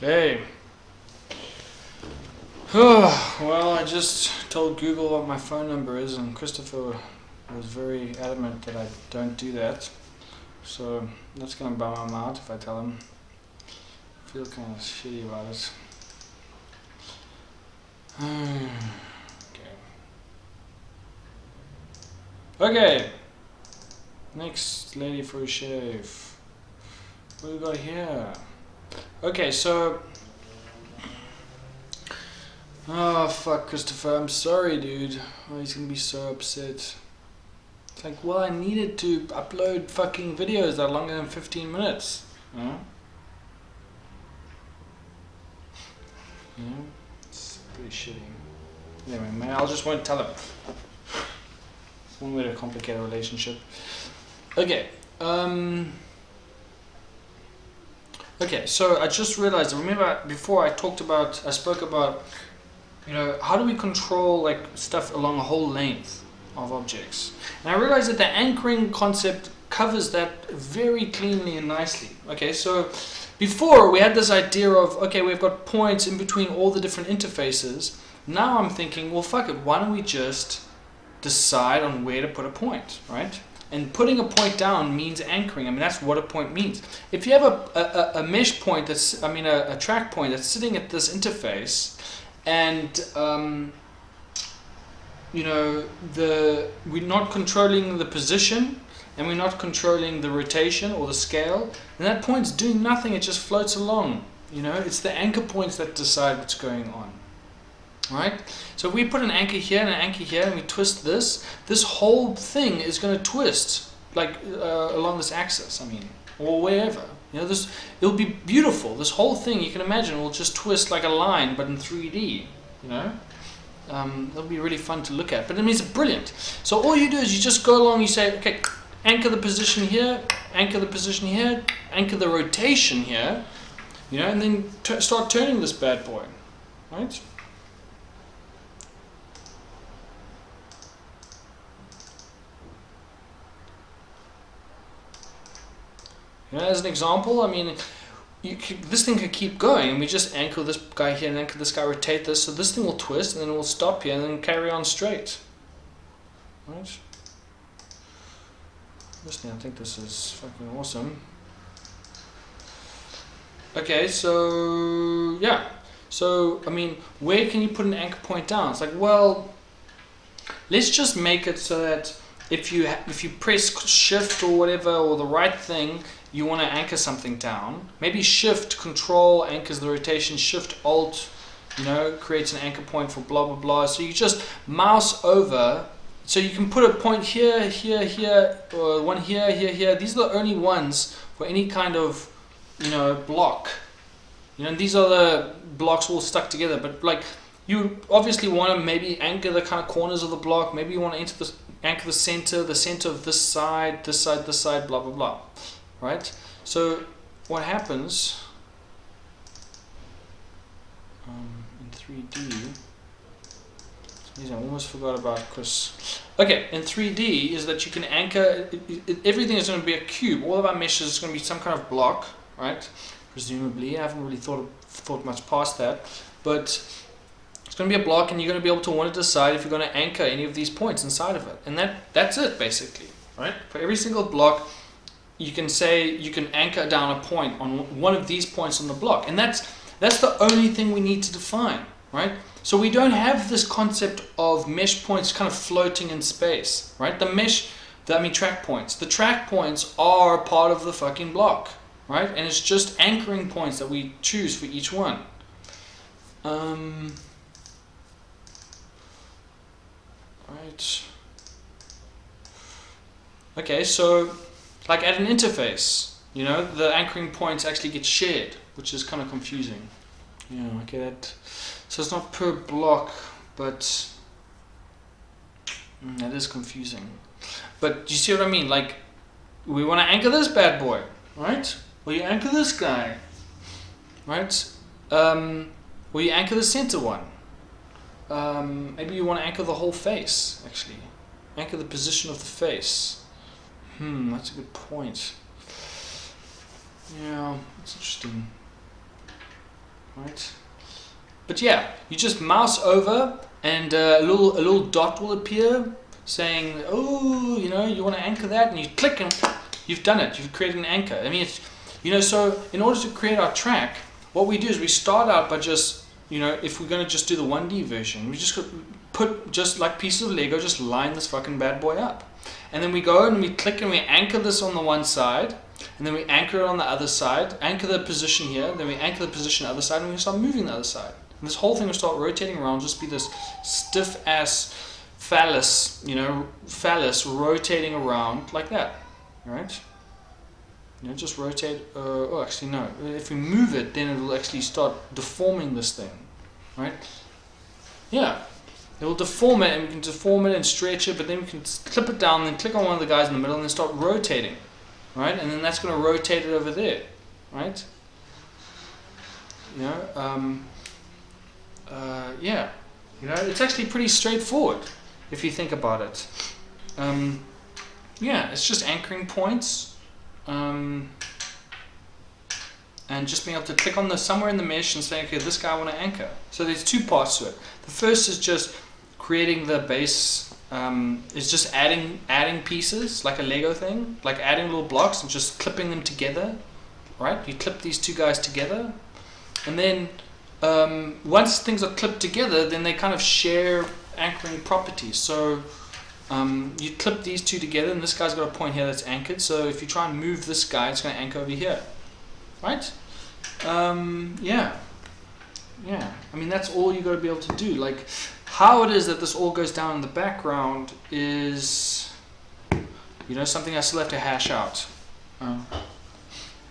Hey. Well, I just told Google what my phone number is, and Christopher was very adamant that I don't do that. So that's gonna bum him out if I tell him. I feel kind of shitty about it. Okay. Next lady for a shave. What do we got here? Okay, so. Oh fuck, Christopher, I'm sorry, dude. Oh, he's gonna be so upset. It's like, well, I needed to upload fucking videos that are longer than 15 minutes. Huh? Yeah, it's pretty shitty. Anyway, man, I just won't tell him. It's one way to complicate a relationship. Okay, okay, so I just realized, remember before I spoke about, how do we control like stuff along a whole length of objects? And I realized that the anchoring concept covers that very cleanly and nicely. Okay, so before we had this idea of, okay, we've got points in between all the different interfaces. Now I'm thinking, well, fuck it, why don't we just decide on where to put a point, right? And putting a point down means anchoring. I mean, that's what a point means. If you have a mesh point that's, a track point that's sitting at this interface, and we're not controlling the position, and we're not controlling the rotation or the scale, and that point's doing nothing. It just floats along. It's the anchor points that decide what's going on. Right? So if we put an anchor here and an anchor here and we twist this whole thing is going to twist like along this axis, or wherever. It'll be beautiful. This whole thing, you can imagine, will just twist like a line, but in 3D. It'll be really fun to look at. But it means it's brilliant. So all you do is you just go along. You say, okay, anchor the position here, anchor the position here, anchor the rotation here, and then start turning this bad boy, right? As an example, this thing could keep going, and we just anchor this guy here and anchor this guy, rotate this, so this thing will twist, and then it will stop here, and then carry on straight. Right? Personally, I think this is fucking awesome. Okay, so yeah. So, where can you put an anchor point down? It's like, well, let's just make it so that if you press shift or whatever, or the right thing, you want to anchor something down. Maybe shift control anchors the rotation, shift alt, creates an anchor point for blah blah blah. So you just mouse over, so you can put a point here, here, here, or one here, here, here. These are the only ones for any kind of block. These are the blocks all stuck together, but like you obviously want to maybe anchor the kind of corners of the block. Maybe you want to anchor the center of this side, blah blah blah. Right? So what happens in 3D, I almost forgot about Chris. Okay, in 3D is that you can anchor, everything is going to be a cube. All of our meshes is going to be some kind of block, right? Presumably. I haven't really thought much past that. But it's going to be a block, and you're going to be able to want to decide if you're going to anchor any of these points inside of it. And that's it, basically. Right? For every single block, you can say you can anchor down a point on one of these points on the block, and that's the only thing we need to define, right? So we don't have this concept of mesh points kind of floating in space, right? Track points. The track points are part of the fucking block, right? And it's just anchoring points that we choose for each one. Right. Okay, so like at an interface, the anchoring points actually get shared, which is kind of confusing. Okay, that. So it's not per block, but that is confusing. But do you see what I mean? Like, we want to anchor this bad boy, right? Well, you anchor this guy, right? Well, you anchor the center one. Maybe you want to anchor the whole face, actually. Anchor the position of the face. That's a good point. Yeah, it's interesting. right? But yeah, you just mouse over and a little dot will appear saying, oh, you know, you want to anchor that, and you click and you've done it. You've created an anchor. I mean, it's, you know, so in order to create our track, what we do is we start out by just, you know, if we're going to just do the 1D version, we just put just like pieces of Lego, just line this fucking bad boy up. And then we go and we click and we anchor this on the one side, and then we anchor it on the other side, anchor the position here, then we anchor the position on the other side, and we start moving the other side. And this whole thing will start rotating around, just be this stiff ass phallus, you know, phallus rotating around like that, right? You know, just rotate, oh actually no, if we move it, then it will actually start deforming this thing, right? Yeah, it will deform it, and we can deform it and stretch it, but then we can clip it down, then click on one of the guys in the middle and then start rotating, right? And then that's going to rotate it over there, right? You know, yeah, you know, it's actually pretty straightforward if you think about it. Yeah, it's just anchoring points. And just being able to click on the somewhere in the mesh and say, okay, this guy I want to anchor. So there's two parts to it. The first is just creating the base, is just adding pieces like a Lego thing, like adding little blocks and just clipping them together, right? You clip these two guys together, and then once things are clipped together, then they kind of share anchoring properties. So you clip these two together, and this guy's got a point here that's anchored, so if you try and move this guy, it's going to anchor over here, right? Yeah, I mean, that's all you got to be able to do. Like, how it is that this all goes down in the background is, you know, something I still have to hash out.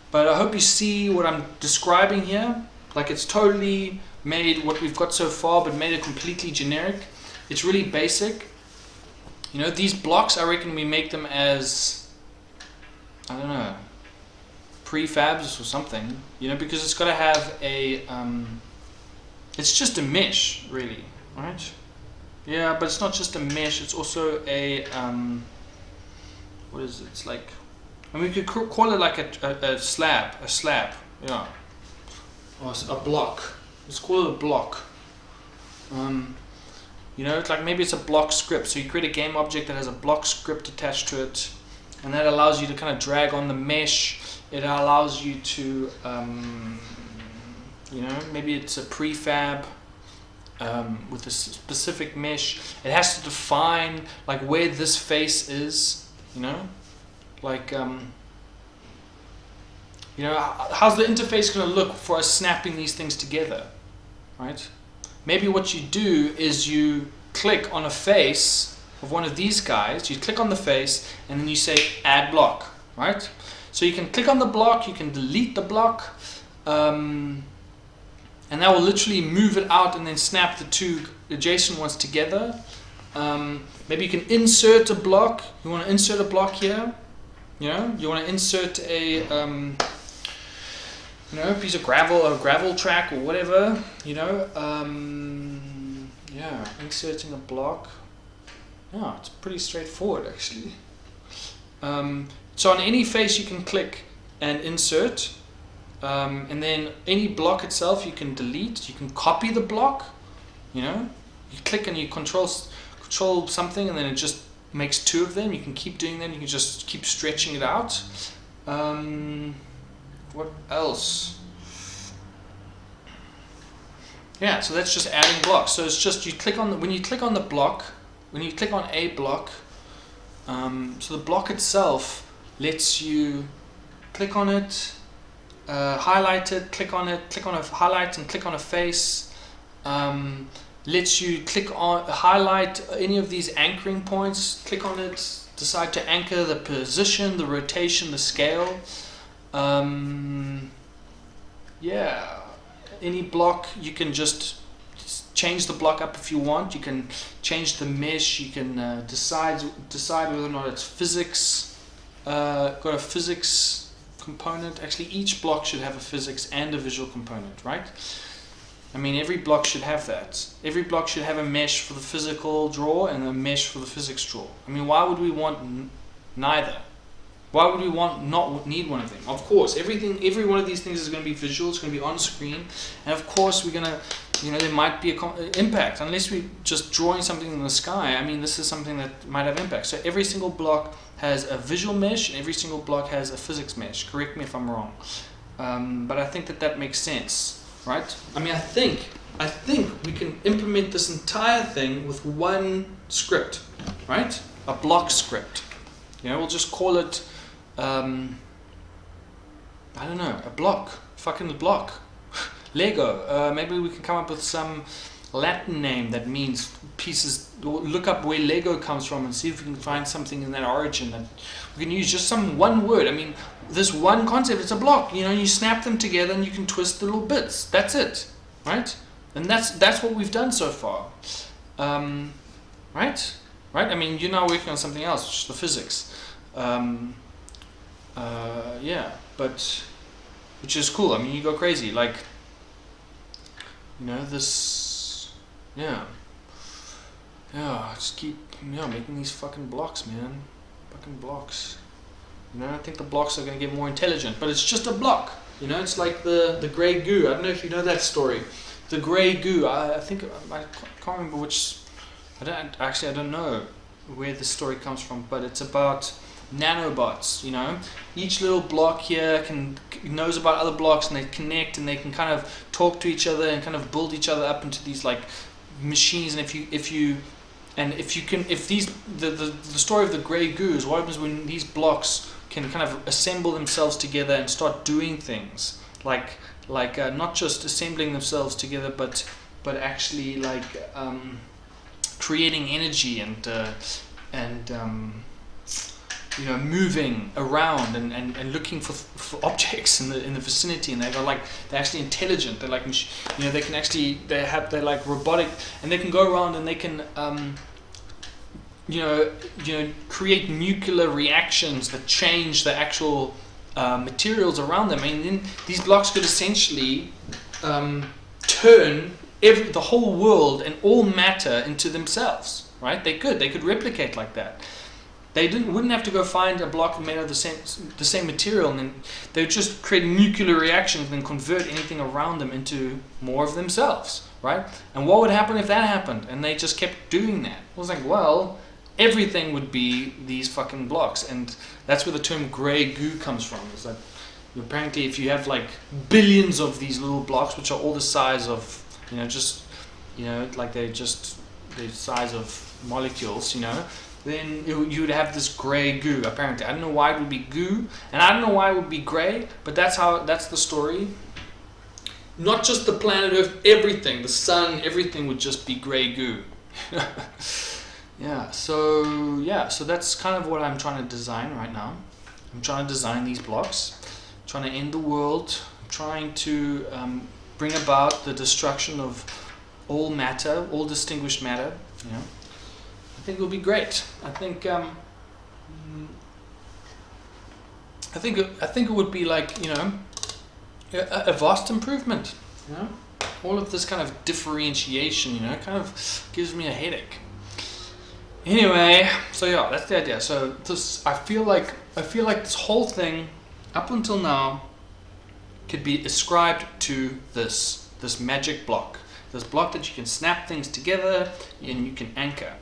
But I hope you see what I'm describing here. Like, it's totally made what we've got so far, but made it completely generic. It's really basic. You know, these blocks, I reckon we make them as, I don't know, prefabs or something, you know, because it's got to have a, it's just a mesh, really, right? Yeah, but it's not just a mesh, it's also a, what is it? It's like, I mean, we could call it like a slab, yeah, or a block. Let's call it a block. You know, it's like maybe it's a block script. So you create a game object that has a block script attached to it, and that allows you to kind of drag on the mesh. It allows you to, you know, maybe it's a prefab with a specific mesh. It has to define like where this face is, you know, like, you know, how's the interface going to look for us snapping these things together, right? Maybe what you do is you click on a face of one of these guys, you click on the face, and then you say add block, right? So you can click on the block, you can delete the block, and that will literally move it out and then snap the two adjacent ones together. Maybe you can insert a block. You want to insert a block here, you know? You want to insert a, you know, a piece of gravel or gravel track or whatever, you know, yeah, inserting a block. Yeah, it's pretty straightforward actually. So on any face you can click and insert, and then any block itself you can delete. You can copy the block, you know, you click and you control something, and then it just makes two of them. You can keep doing that. You can just keep stretching it out. What else? Yeah, so that's just adding blocks. So it's just, you click on the, when you click on the block, when you click on a block, so the block itself lets you click on it, highlight it, click on a highlight, and click on a face. Lets you click on, highlight any of these anchoring points, click on it, decide to anchor the position, the rotation, the scale. Yeah, any block you can just change the block up if you want. You can change the mesh. You can decide whether or not it's physics. Got a physics component. Actually, each block should have a physics and a visual component, right? I mean, every block should have that. Every block should have a mesh for the physical draw and a mesh for the physics draw. I mean, why would we want neither? Why would we not need one of them? Of course, every one of these things is going to be visual. It's going to be on screen, and of course we're going to, there might be an impact unless we're just drawing something in the sky. I mean, this is something that might have impact. So every single block has a visual mesh, and every single block has a physics mesh. Correct me if I'm wrong, but I think that makes sense, right? I mean, I think we can implement this entire thing with one script, right? A block script. We'll just call it, I don't know, a block. Fucking block. Lego. Maybe we can come up with some Latin name that means pieces. Look up where Lego comes from and see if we can find something in that origin that we can use. Just one word. I mean, this one concept, it's a block. You snap them together and you can twist the little bits. That's it, right? And that's what we've done so far, right? Right? I mean, you're now working on something else, which is the physics. Yeah, but which is cool. I mean, you go crazy, like, this, yeah, just keep, making these fucking blocks, man, fucking blocks. I think the blocks are gonna get more intelligent, but it's just a block. It's like the grey goo. I don't know if you know that story. The grey goo. I think I can't remember which. I don't know where the story comes from, but it's about nanobots. Each little block here knows about other blocks, and they connect, and they can kind of talk to each other and kind of build each other up into these like machines. And the story of the grey goo is what happens when these blocks can kind of assemble themselves together and start doing things like not just assembling themselves together, but actually like creating energy and moving around and looking for objects in the vicinity, and they're actually intelligent. They're like they can actually they're like robotic, and they can go around and they can create nuclear reactions that change the actual materials around them. I mean, then these blocks could essentially turn the whole world and all matter into themselves, right? They could replicate like that. They wouldn't have to go find a block made of the same material, and then they would just create nuclear reactions and then convert anything around them into more of themselves, right? And what would happen if that happened and they just kept doing that? I was like, well, everything would be these fucking blocks, and that's where the term grey goo comes from. Is that apparently if you have like billions of these little blocks, which are all the size of like they're just the size of molecules, then you would have this grey goo. Apparently, I don't know why it would be goo, and I don't know why it would be grey, but that's the story. Not just the planet Earth, everything, the sun, everything would just be grey goo. So that's kind of what I'm trying to design right now. I'm trying to design these blocks, trying to end the world, trying to bring about the destruction of all matter, all distinguished matter. I think it would be great. I think it would be like a vast improvement. All of this kind of differentiation, kind of gives me a headache. Anyway, so yeah, that's the idea. So I feel like this whole thing, up until now, could be ascribed to this magic block. This block that you can snap things together and you can anchor.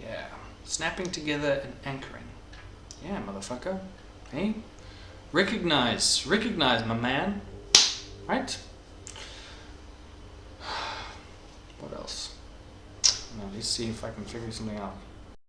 Yeah, snapping together and anchoring. Yeah, motherfucker. Hey, recognize, my man. Right? What else? Now, let's see if I can figure something out.